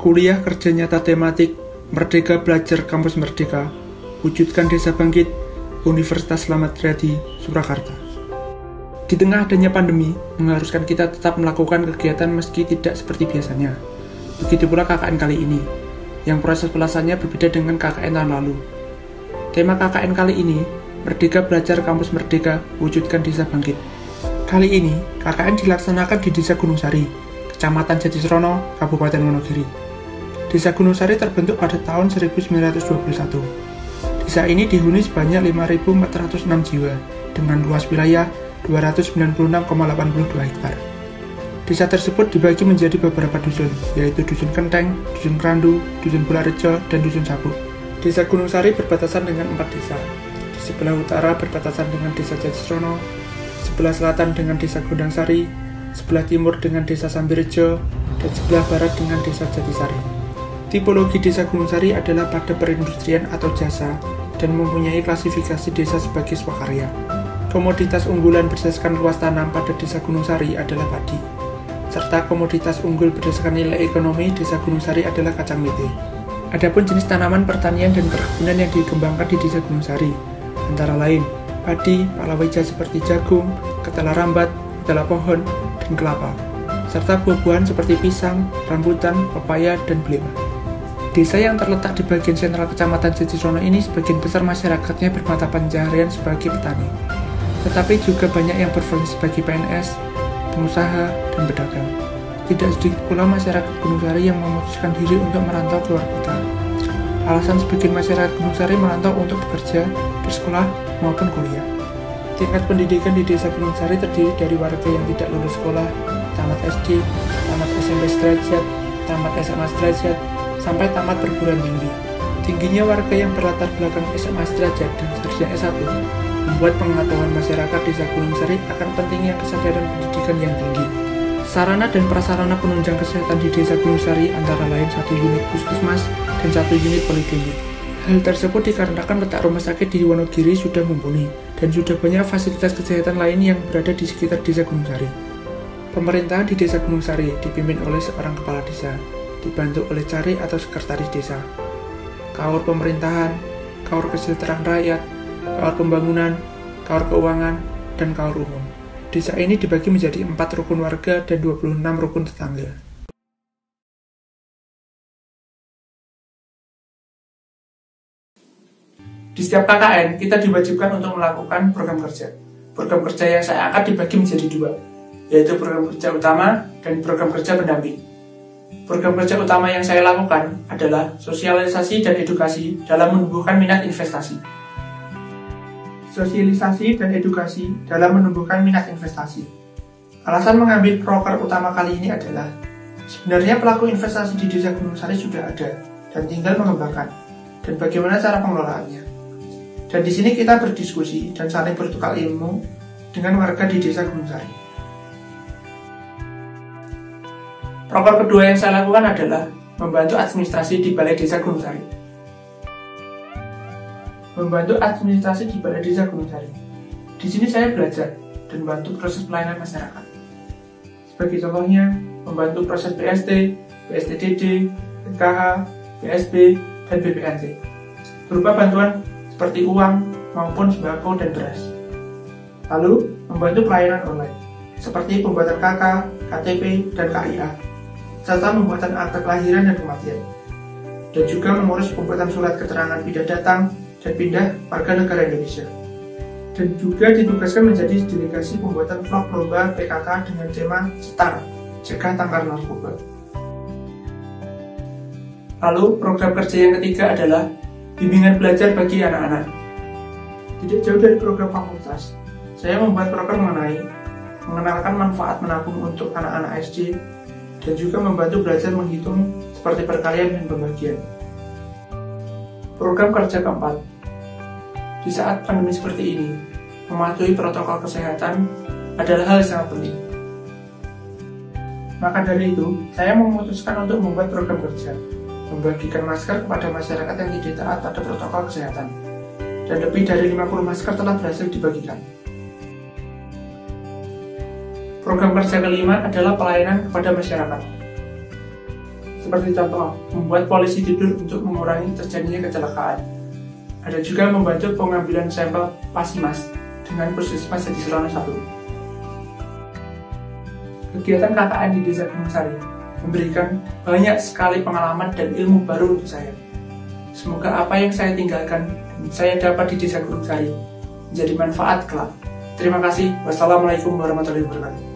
Kuliah Kerja Nyata Tematik Merdeka Belajar Kampus Merdeka, Wujudkan Desa Bangkit, Universitas Slamet Riyadi, Surakarta. Di tengah adanya pandemi, mengharuskan kita tetap melakukan kegiatan meski tidak seperti biasanya. Begitu pula KKN kali ini, yang proses pelaksananya berbeda dengan KKN tahun lalu. Tema KKN kali ini, Merdeka Belajar Kampus Merdeka, Wujudkan Desa Bangkit. Kali ini, KKN dilaksanakan di Desa Gunung Sari, Kecamatan Jatisrono, Kabupaten Wonogiri. Desa Gunung Sari terbentuk pada tahun 1921. Desa ini dihuni sebanyak 5.406 jiwa, dengan luas wilayah 296,82 hektar. Desa tersebut dibagi menjadi beberapa dusun, yaitu Dusun Kenteng, Dusun Kerandu, Dusun Bularejo, dan Dusun Sabu. Desa Gunung Sari berbatasan dengan 4 desa. Di sebelah utara berbatasan dengan Desa Jatisrono, sebelah selatan dengan Desa Gondang Sari, sebelah timur dengan Desa Sambirejo, dan sebelah barat dengan Desa Jatisari. Tipologi Desa Gunung Sari adalah pada perindustrian atau jasa dan mempunyai klasifikasi desa sebagai swakarya. Komoditas unggulan berdasarkan luas tanam pada Desa Gunung Sari adalah padi, serta komoditas unggul berdasarkan nilai ekonomi Desa Gunung Sari adalah kacang mete. Adapun jenis tanaman pertanian dan perkebunan yang dikembangkan di Desa Gunung Sari, antara lain padi, palawija seperti jagung, ketela rambat, ketela pohon, dan kelapa, serta buah-buahan seperti pisang, rambutan, pepaya, dan belima. Desa yang terletak di bagian sentral Kecamatan Jatisrono ini sebagian besar masyarakatnya bermata pencaharian sebagai petani, tetapi juga banyak yang berprofesi sebagai PNS, pengusaha, dan pedagang. Tidak sedikit pula masyarakat Gunung Sari yang memutuskan diri untuk merantau keluar kota. Alasan sebagian masyarakat Gunung Sari merantau untuk bekerja, bersekolah, maupun kuliah. Tingkat pendidikan di Desa Gunung Sari terdiri dari warga yang tidak lulus sekolah, tamat SD, tamat SMP sederajat, tamat SMA sederajat, sampai tamat perguruan tinggi. Tingginya warga yang berlatar belakang SMA sederajat dan sarjana S1 membuat pengetahuan masyarakat Desa Gunung Sari akan pentingnya kesadaran pendidikan yang tinggi. Sarana dan prasarana penunjang kesehatan di Desa Gunung Sari antara lain 1 unit puskesmas dan 1 unit poliklinik. Hal tersebut dikarenakan letak rumah sakit di Wonogiri sudah mumpuni dan sudah banyak fasilitas kesehatan lain yang berada di sekitar Desa Gunung Sari. Pemerintahan di Desa Gunung Sari dipimpin oleh seorang kepala desa, dibantu oleh cari atau sekretaris desa, kaur pemerintahan, kaur kesejahteraan rakyat, kaur pembangunan, kaur keuangan, dan kaur umum. Desa ini dibagi menjadi 4 rukun warga dan 26 rukun tetangga. Di setiap KKN, kita diwajibkan untuk melakukan program kerja. Program kerja yang saya angkat dibagi menjadi 2, yaitu program kerja utama dan program kerja pendamping. Program kerja utama yang saya lakukan adalah sosialisasi dan edukasi dalam menumbuhkan minat investasi. Sosialisasi dan edukasi dalam menumbuhkan minat investasi. Alasan mengambil proker utama kali ini adalah sebenarnya pelaku investasi di Desa Gunung Sari sudah ada dan tinggal mengembangkan dan bagaimana cara pengelolaannya. Dan di sini kita berdiskusi dan saling bertukar ilmu dengan warga di Desa Gunung Sari. Proker kedua yang saya lakukan adalah membantu administrasi di Balai Desa Gunung Sari. Membantu administrasi di Balai Desa Gunung Sari. Di sini saya belajar dan membantu proses pelayanan masyarakat. Sebagai contohnya, membantu proses BST, BSTDD, PKH, BSB, dan BPNT. Berupa bantuan seperti uang maupun sembako dan beras. Lalu, membantu pelayanan online, seperti pembuatan KK, KTP, dan KIA, serta pembuatan akta kelahiran dan kematian, dan juga mengurus pembuatan surat keterangan pindah datang dan pindah warga negara Indonesia. Dan juga ditugaskan menjadi delegasi pembuatan vlog lomba PKK dengan tema STAR, Cegah Tangkar Narkoba. Lalu program kerja yang ketiga adalah bimbingan belajar bagi anak-anak. Tidak jauh dari program fakultas, saya membuat program mengenai mengenalkan manfaat menabung untuk anak-anak SD dan juga membantu belajar menghitung seperti perkalian dan pembagian. Program kerja keempat. Di saat pandemi seperti ini, mematuhi protokol kesehatan adalah hal yang sangat penting. Maka dari itu, saya memutuskan untuk membuat program kerja, membagikan masker kepada masyarakat yang tidak taat pada protokol kesehatan. Dan lebih dari 50 masker telah berhasil dibagikan. Program kerja kelima adalah pelayanan kepada masyarakat. Seperti contoh, membuat polisi tidur untuk mengurangi terjadinya kecelakaan. Ada juga membantu pengambilan sampel Pasimas dengan Puskesmas Jati Serono 1. Kegiatan KKN di Desa Gunung Sari memberikan banyak sekali pengalaman dan ilmu baru untuk saya. Semoga apa yang saya tinggalkan dan saya dapat di Desa Gunung Sari menjadi manfaat kelak. Terima kasih. Wassalamualaikum warahmatullahi wabarakatuh.